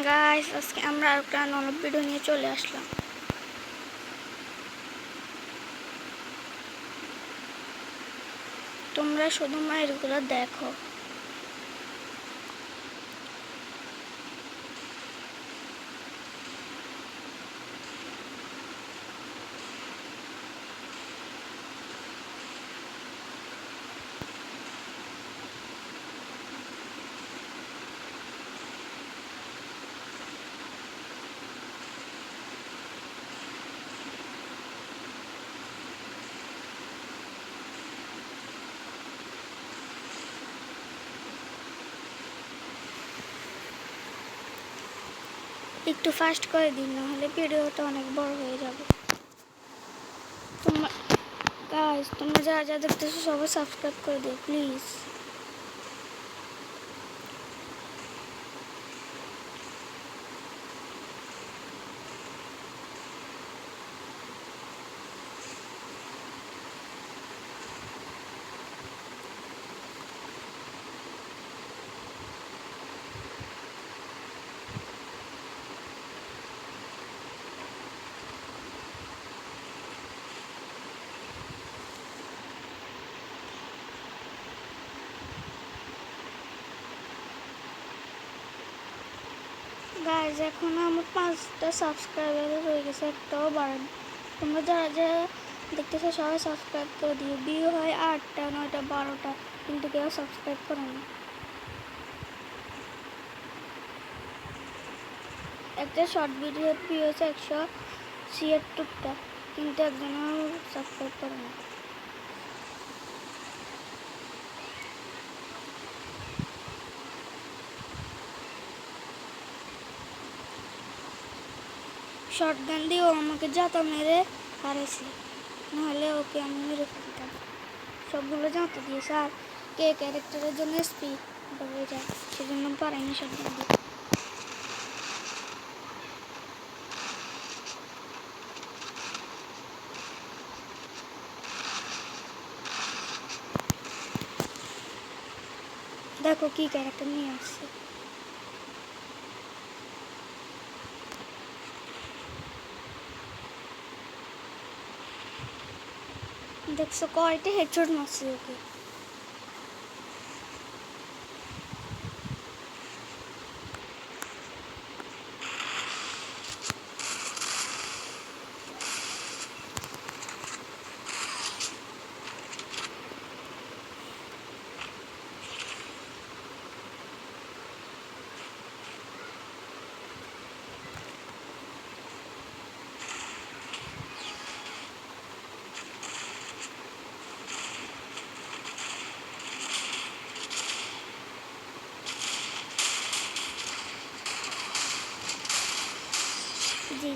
Guys, আজকে আমরা একটা নতুন ভিডিও নিয়ে চলে আসলাম। তোমরা শুধু মায়েরগুলো দেখো। একটু ফাস্ট করে দিন, নাহলে ভিডিওটা অনেক বড় হয়ে যাবে। তোমরা যারা যা দেখতেছো সবাই সাবস্ক্রাইব করে দিও প্লিজ। গাইজ, এখন আমার 5টা সাবস্ক্রাইবার হয়ে গেছে, একটাও বাড়েনি। তোমরা যারা যারা দেখতেছো সবাই সাবস্ক্রাইব করে দিও। ভিউ হয় 8টা 9টা 12টা, কিন্তু কেউ সাবস্ক্রাইব করে না। একটা শর্ট ভিডিও ভিউ হয়েছে 176টা, কিন্তু একজনও সাবস্ক্রাইব করে না। শর্ট গান দিয়ে ও আমাকে জাতা মেরে হারেছে, নাহলে ওকে আমি মেরে ফেলতাম। সবগুলো জাতা দিয়েছে, আর কে ক্যারেক্টারের জন্য এসপি হয়ে যায়, সেজন্য পারেনি শর্ট গান দিয়ে। দেখো কি ক্যারেক্টার নিয়ে আসছে। দেখছো কয়টা হেডশট মারছে ওকে। জি।